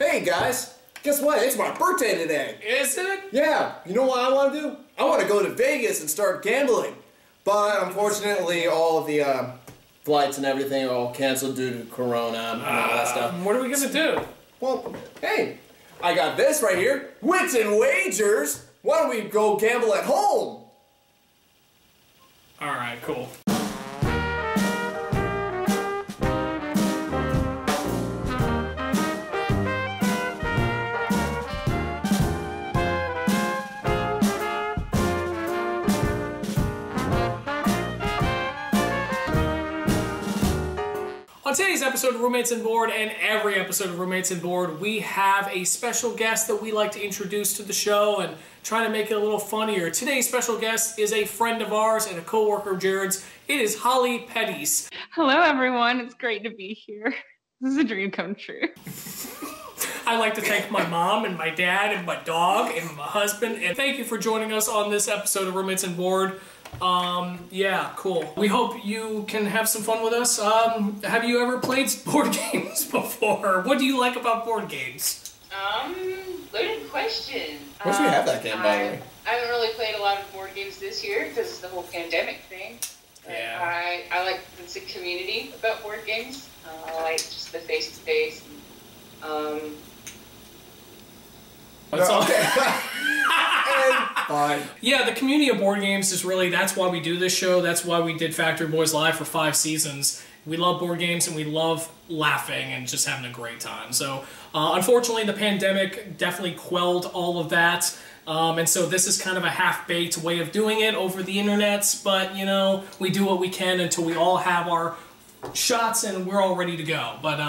Hey guys, guess what? It's my birthday today. Is it? Yeah, you know what I want to do? I want to go to Vegas and start gambling. But unfortunately, all of the flights and everything are all canceled due to Corona and all that stuff. What are we gonna do? Well, hey, I got this right here. Wits and wagers. Why don't we go gamble at home? Alright, cool. On today's episode of Roommates and Board, and every episode of Roommates and Board, we have a special guest that we like to introduce to the show and try to make it a little funnier. Today's special guest is a friend of ours and a co-worker of Jared's. It is Holly Petteys. Hello, everyone. It's great to be here. This is a dream come true. I'd like to thank my mom and my dad and my dog and my husband, and thank you for joining us on this episode of Roommates and Board. Yeah, cool. We hope you can have some fun with us. Have you ever played board games before? What do you like about board games? Loaded question. Wish we had that game, by the way. I haven't really played a lot of board games this year because it's the whole pandemic thing. Yeah. I like the community about board games. I like just the face-to-face. That's all. Fine. Yeah, the community of board games is really, that's why we do this show. That's why we did Factory Boys Live for 5 seasons. We love board games and we love laughing and just having a great time. So, unfortunately, the pandemic definitely quelled all of that. And so this is kind of a half-baked way of doing it over the internet. But, you know, we do what we can until we all have our shots and we're all ready to go. But,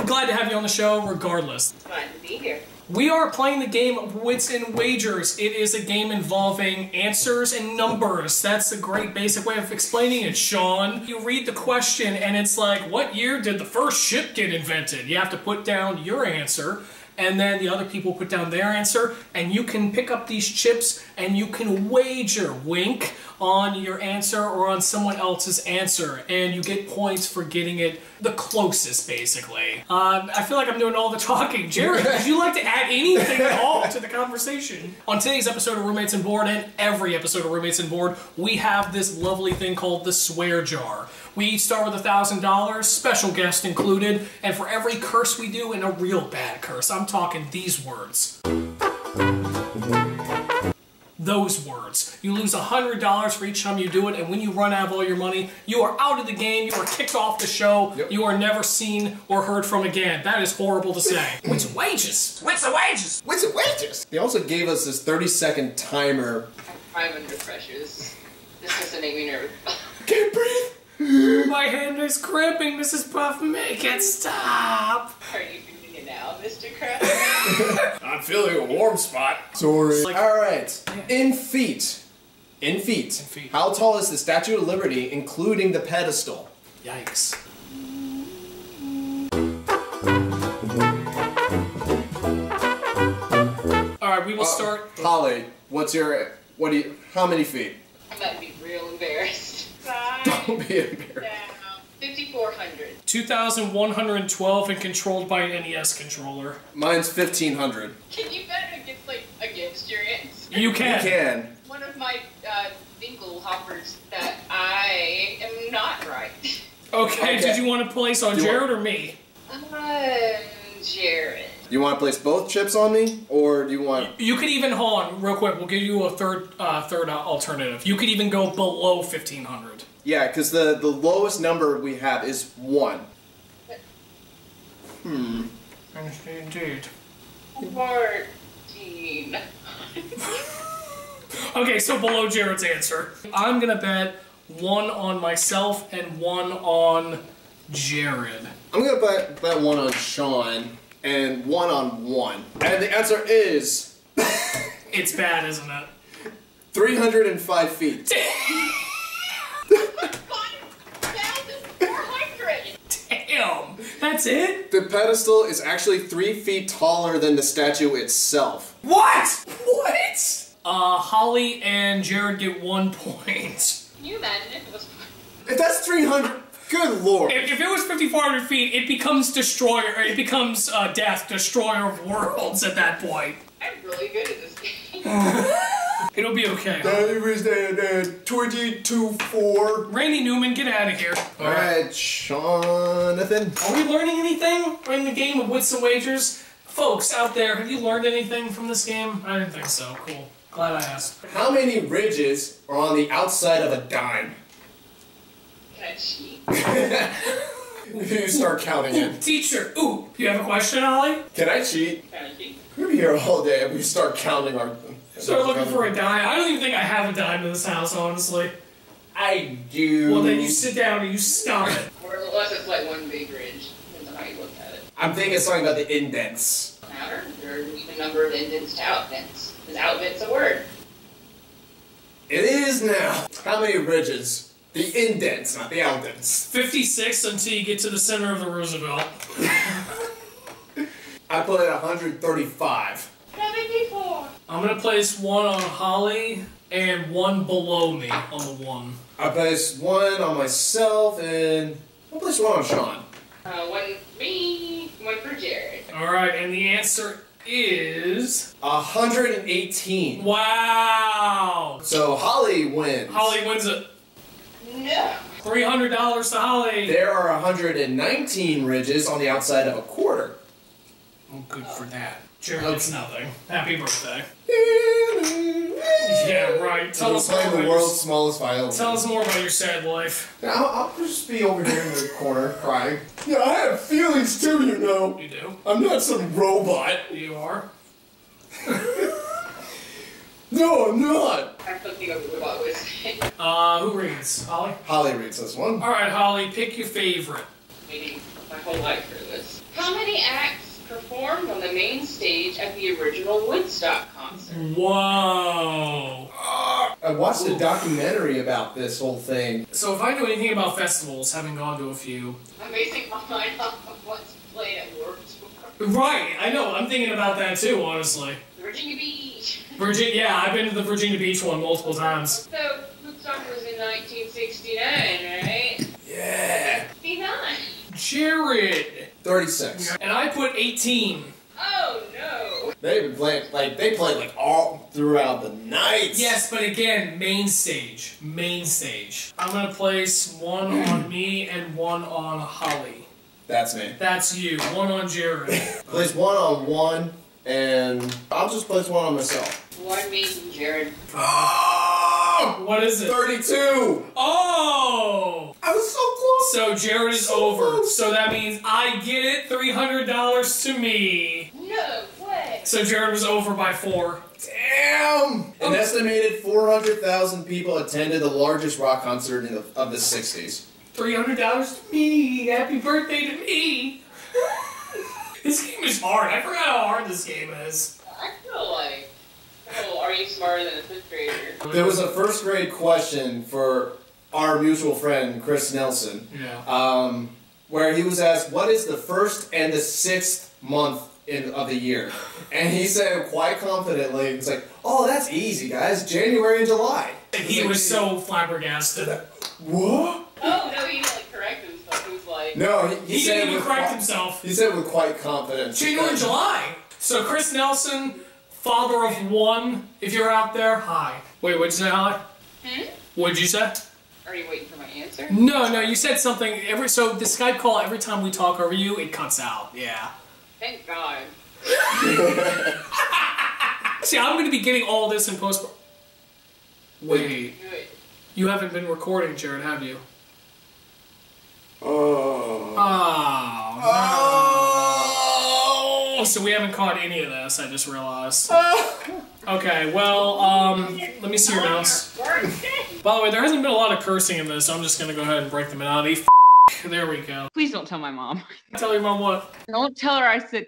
glad to have you on the show regardless. It's fun to be here. We are playing the game of Wits and Wagers. It is a game involving answers and numbers. That's a great basic way of explaining it, Sean. You read the question and it's like, what year did the first ship get invented? You have to put down your answer, and then the other people put down their answer, and you can pick up these chips and you can wager, wink, on your answer or on someone else's answer, and you get points for getting it the closest, basically. I feel like I'm doing all the talking. Jared, would you like to add anything at all to the conversation? On today's episode of Roommates and Board, and every episode of Roommates and Board, we have this lovely thing called the swear jar. We each start with $1,000, special guest included, and for every curse we do, and a real bad curse, I'm talking these words. Those words. You lose $100 for each time you do it, and when you run out of all your money, you are out of the game, you are kicked off the show, You are never seen or heard from again. That is horrible to say. Wits and wages! Wits and wages! Wits and wages! They also gave us this 30-second timer. I'm under pressures. This doesn't make me nervous. Can't breathe! My hand is cramping, Mrs. Puff. Make it stop! Are you doing it now, Mr. Krabs? I'm feeling a warm spot. Sorry. Alright. In feet. In feet. How tall is the Statue of Liberty, including the pedestal? Yikes. Alright, we will start. Holly, how many feet? I'm about to be real embarrassed. Don't be embarrassed. 5,400. 2,112 and controlled by an NES controller. Mine's 1,500. Can you bet against your answer? You can. You can. One of my dingle hoppers that I am not right. Okay, did you want to place on Jared or me? Jared. You want to place both chips on me, or do you want... You could even, hold on, real quick, we'll give you a third alternative. You could even go below 1,500. Yeah, because the lowest number we have is 1. Indeed. 14. Okay, so below Jared's answer. I'm gonna bet 1 on myself and 1 on Jared. I'm gonna bet 1 on Sean and 1 on 1. And the answer is... It's bad, isn't it? 305 feet. 5,400! Damn! That's it? The pedestal is actually 3 feet taller than the statue itself. What? What? Holly and Jared get 1 point. Can you imagine if it was... If that's 300... Good lord. If it was 5,400 feet, it becomes destroyer. It becomes death, destroyer of worlds at that point. I'm really good at this game. It'll be okay. That was 22-4. Randy Newman, get out of here. Alright, Jonathan. Are we learning anything in the game of Wits and Wagers? Folks out there, have you learned anything from this game? I didn't think so. Cool. Glad I asked. How many ridges are on the outside of a dime? Can I cheat? You start counting it. Teacher, ooh, you have a question, Holly? Can I cheat? Can I cheat? We're gonna be here all day and we start counting our... Start looking for a dime. I don't even think I have a dime in this house, honestly. I do. Well, then you sit down and you stop it. Or unless it's like one big ridge. Depends on how you look at it. I'm thinking something about the indents. Matter. There are an even number of indents to outvents. Is outvents a word? It is now. How many ridges? The indents, not the outdents. 56 until you get to the center of the Roosevelt. I put it 135. 74. I'm gonna place one on Holly and one below me on the one. I placed one on myself and I'll place one on Sean. One me, one for Jared. Alright, and the answer is... 118. Wow! So Holly wins. Holly wins it. No. $300 to Holly. There are 119 ridges on the outside of a quarter. Oh, good for that. Jared gets nothing. Happy birthday. Yeah, right. Tell us more playing about the world's smallest violin. Tell us more about your sad life. I'll just be over here in the corner crying. Yeah, I have feelings too, you know. You do? I'm not some robot. You are? No, I'm not. I'm looking over what was saying. Who reads? Holly? Holly reads this one. Alright, Holly, pick your favorite. Waiting my whole life for this. How many acts performed on the main stage at the original Woodstock concert? Whoa! I watched a documentary about this whole thing. So if I know anything about festivals, having gone to a few... I'm basing my mind off of what's played at Warped Tour. Right, I know. I'm thinking about that too, honestly. Virginia Beach. Yeah, I've been to the Virginia Beach one multiple times. So, Woodstock was in 1969, right? Yeah. 69. Jared! 36. And I put 18. Oh, no. They've been playing, they played like all throughout the night. Yes, but again, main stage. Main stage. I'm gonna place one on me and one on Holly. That's me. That's you. One on Jared. Place one on one, and I'll just place one on myself. One me and Jared. Oh! What is it? 32! Oh! I was so close! So Jared is So over. close. So that means I get it, $300 to me. No way. So Jared was over by 4. Damn! An estimated 400,000 people attended the largest rock concert of the 60s. $300 to me. Happy birthday to me. This game is hard. I forgot how hard this game is. I feel like, oh, are you smarter than a 5th grader? There was a first grade question for our mutual friend, Chris Nelson, Yeah. where he was asked, what is the first and the 6th month of the year? And he said quite confidently, he's like, oh, that's easy, guys, January and July. He was so flabbergasted. What? Oh, no, he didn't like correct himself. He was like, No, He said didn't even with correct qui- himself. He said with quite confidence. January and July. So Chris Nelson, father of one, if you're out there, hi. Wait, what'd you say, Holly? What'd you say? are you waiting for my answer? No, you said something. So the Skype call, every time we talk over you, it cuts out. Yeah. Thank God. See, I'm going to be getting all this in post. Wait. Good. You haven't been recording, Jared, have you? Oh. Oh, no. So we haven't caught any of this, I just realized. Okay, well, let me see your mouse. By the way, there hasn't been a lot of cursing in this, so I'm just going to go ahead and break the monotony. There we go. Please don't tell my mom. Tell your mom what? Don't tell her I said.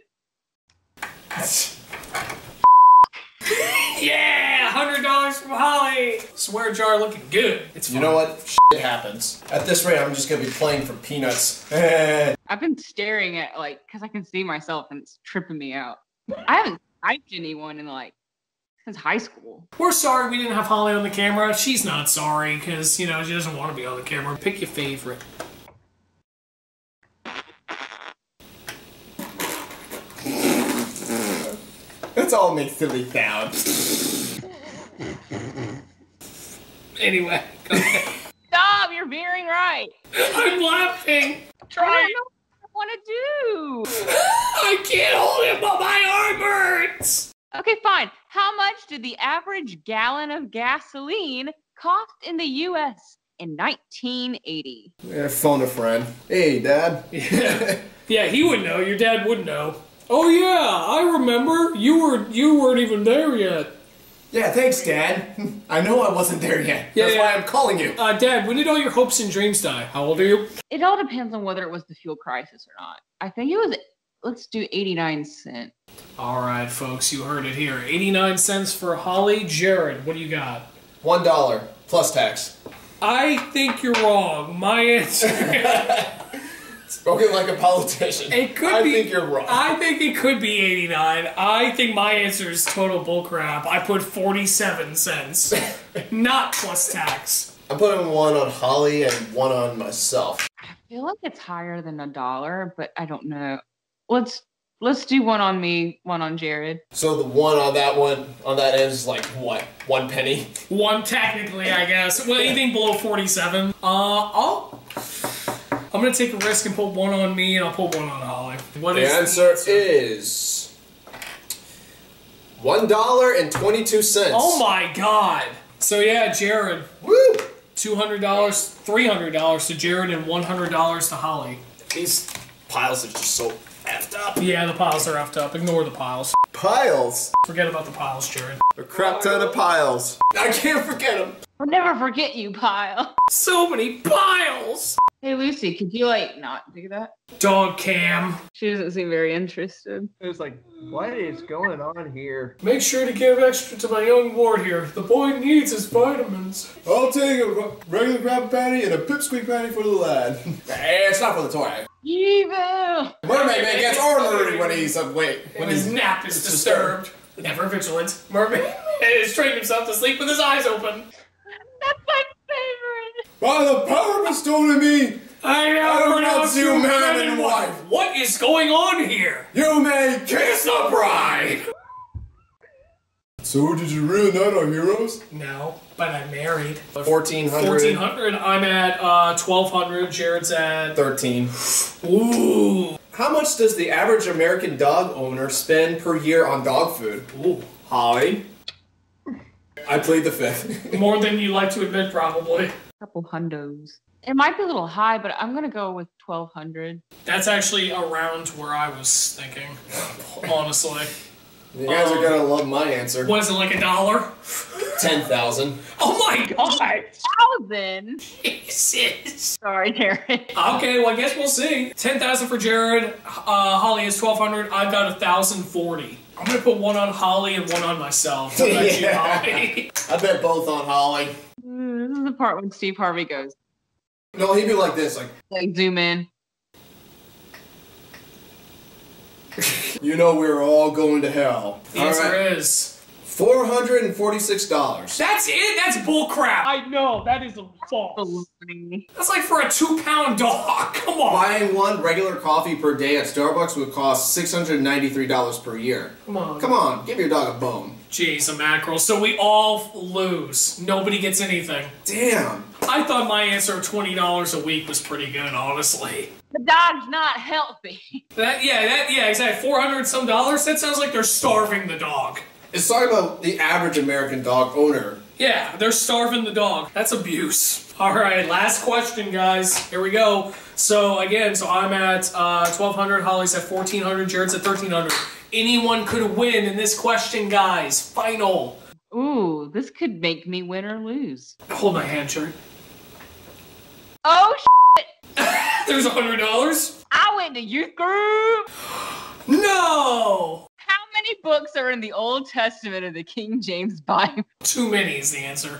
Yeah! $100 from Holly! Swear jar looking good. It's fine. You know what? Shit happens. At this rate, I'm just gonna be playing for peanuts. I've been staring at, like, because I can see myself and it's tripping me out. I haven't typed anyone in, like, since high school. We're sorry we didn't have Holly on the camera. She's not sorry, because, you know, she doesn't want to be on the camera. Pick your favorite. That's all makes silly sounds. Anyway, go ahead. Stop! You're veering right. I'm laughing. I don't know what I want to do. I can't hold it, but my arm hurts. Okay, fine. How much did the average gallon of gasoline cost in the U.S. in 1980? Yeah, phone a friend. Hey, Dad. Yeah, he would know. Your dad would know. Oh yeah, I remember. You weren't even there yet. Yeah, thanks, Dad. I know I wasn't there yet. Yeah, That's yeah. why I'm calling you. Dad, when did all your hopes and dreams die? How old are you? It all depends on whether it was the fuel crisis or not. I think it was, let's do 89 cents. All right, folks, you heard it here. 89 cents for Holly. Jared, what do you got? $1 plus tax. I think you're wrong. My answer... Spoken like a politician. It could I be. think you're wrong. I think it could be 89. I think my answer is total bullcrap. I put 47 cents, not plus tax. I'm putting one on Holly and one on myself. I feel like it's higher than $1, but I don't know. Let's do one on me, one on Jared. So the one on that end is like what? 1 penny? One technically, I guess. Well, anything below 47. I'm gonna take a risk and put one on me, and I'll put one on Holly. What The is answer is $1.22. Oh my god! So yeah, Jared, Woo! $200, $300 to Jared, and $100 to Holly. These piles are just so effed up. Yeah, the piles are effed up. Ignore the piles. Piles? Forget about the piles, Jared. A crap ton of piles. I can't forget them. I'll never forget you, Pile. So many piles! Hey, Lucy, could you, not do that? Dog cam. She doesn't seem very interested. It was like, what is going on here? Make sure to give extra to my young ward here. The boy needs his vitamins. I'll take a regular crab patty and a pipsqueak patty for the lad. Hey, it's not for the toy. Evil! Mermaid man gets ornery when he's When his nap is disturbed. Never vigilant. Mermaid has trained himself to sleep with his eyes open. That's my favorite! By the power bestowed in me, I now pronounce you man and wife. What is going on here? You may kiss the bride. So did you really not our heroes? No, but I'm married. 1,400. 1,400. I'm at 1,200. Jared's at 13. Ooh. How much does the average American dog owner spend per year on dog food? Ooh. Holly? I plead the fifth. More than you like to admit, probably. Couple hundos. It might be a little high, but I'm gonna go with 1,200. That's actually around where I was thinking, honestly. You guys are gonna love my answer. Was it like $1? 10,000. Oh my god! 1,000? Jesus! Sorry, Jared. Okay, well I guess we'll see. 10,000 for Jared. Holly is 1,200. I've got 1,040. I'm gonna put one on Holly and one on myself. What about you, Holly? I bet both on Holly. This is the part when Steve Harvey goes, No, he'd be like this, like, zoom in. you know we're all going to hell. The answer is... $446. That's it? That's bullcrap. I know, that is false. Baloney. That's like for a 2-pound dog. Come on. Buying one regular coffee per day at Starbucks would cost $693 per year. Come on. Come on, give your dog a bone. Jeez, a mackerel. So we all lose. Nobody gets anything. Damn. I thought my answer of $20 a week was pretty good, honestly. The dog's not healthy. Yeah, exactly. $400 some dollars? That sounds like they're starving the dog. It's talking about the average American dog owner. Yeah, they're starving the dog. That's abuse. All right, last question, guys. Here we go. So again, I'm at 1,200. Holly's at 1,400. Jared's at 1,300. Anyone could win in this question, guys. Final. Ooh, this could make me win or lose. Hold my hand, Jared. Oh, There's $100. I went to youth group. No! How many books are in the Old Testament of the King James Bible? Too many is the answer.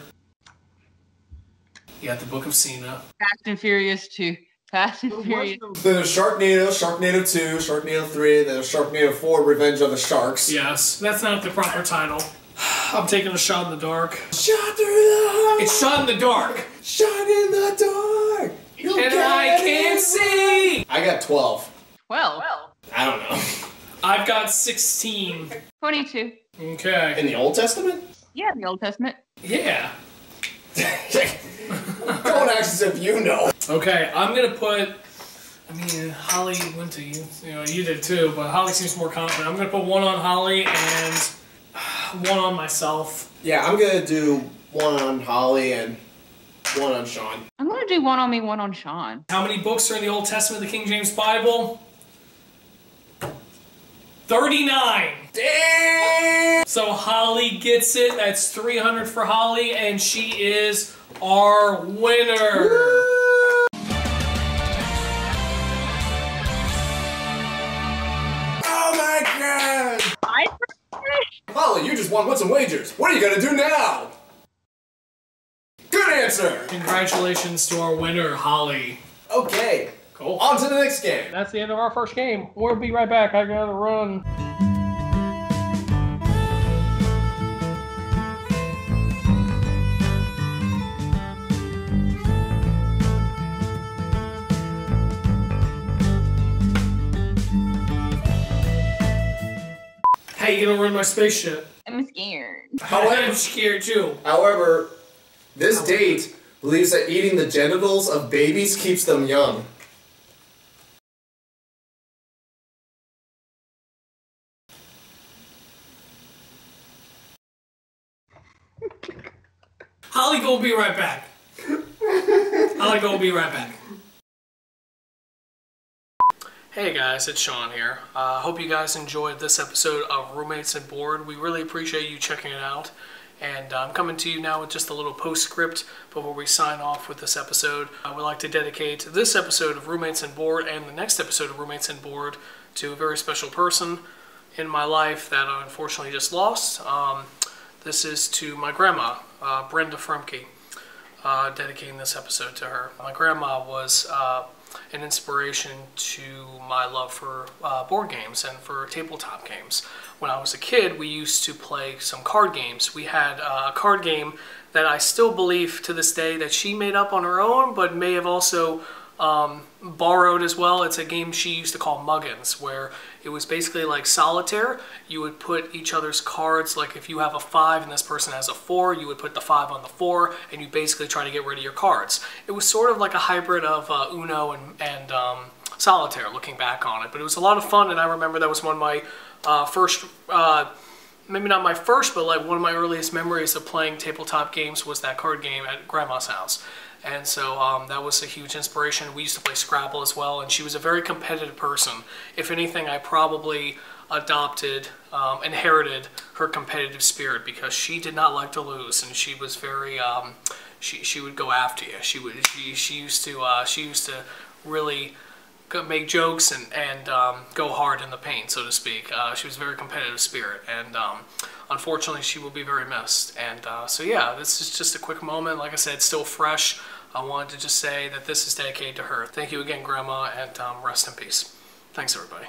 You got the Book of Cena. Fast and Furious 2. Fast and Furious. There's Sharknado, Sharknado 2, Sharknado 3, there's Sharknado 4, Revenge of the Sharks. Yes, that's not the proper title. I'm taking a shot in the dark. Shot through the heart. It's shot in the dark. Shot in the dark. And I can't see. I got 12. 12. I don't know. I've got 16. 22. Okay. In the Old Testament? Yeah, in the Old Testament. Yeah. Don't act as if you know. Okay, I'm gonna put. I mean, Holly went to you. You know, you did too, but Holly seems more confident. I'm gonna put 1 on Holly and 1 on myself. Yeah, I'm gonna do 1 on Holly and 1 on Sean. I'm gonna do 1 on me, 1 on Sean. How many books are in the Old Testament of the King James Bible? 39. Damn! So Holly gets it. That's 300 for Holly, and she is our winner. Oh my god! Holly, you just won Wits and Wagers. What are you gonna do now? Good answer! Congratulations to our winner, Holly. Okay. Cool. On to the next game. That's the end of our first game. We'll be right back. I gotta run. How you gonna run my spaceship? I'm scared. I'm scared too. However, this date believes that eating the genitals of babies keeps them young. Holly gonna be right back. Holly gonna be right back. Hey guys, it's Sean here. Hope you guys enjoyed this episode of Roommates and Board. We really appreciate you checking it out. And I'm coming to you now with just a little postscript before we sign off with this episode. I would like to dedicate this episode of Roommates and Board and the next episode of Roommates and Board to a very special person in my life that I unfortunately just lost. This is to my grandma, Brenda Frumke, dedicating this episode to her. My grandma was an inspiration to my love for board games and for tabletop games. When I was a kid, we used to play some card games. We had a card game that I still believe to this day that she made up on her own, but may have also borrowed as well. It's a game she used to call Muggins, where it was basically like solitaire. You would put each other's cards, like if you have a 5 and this person has a 4, you would put the 5 on the 4, and you basically try to get rid of your cards. It was sort of like a hybrid of Uno and solitaire, looking back on it. But it was a lot of fun, and I remember that was one of my first, maybe not my first, but like one of my earliest memories of playing tabletop games was that card game at Grandma's house. And so that was a huge inspiration. We used to play Scrabble as well, and she was a very competitive person. If anything, I probably adopted, inherited her competitive spirit, because she did not like to lose, and she was very, she would go after you. She used to really make jokes and go hard in the paint, so to speak. She was a very competitive spirit, and unfortunately she will be very missed. And so yeah, this is just a quick moment. Like I said, it's still fresh. I wanted to just say that this is dedicated to her. Thank you again, Grandma, and rest in peace. Thanks, everybody.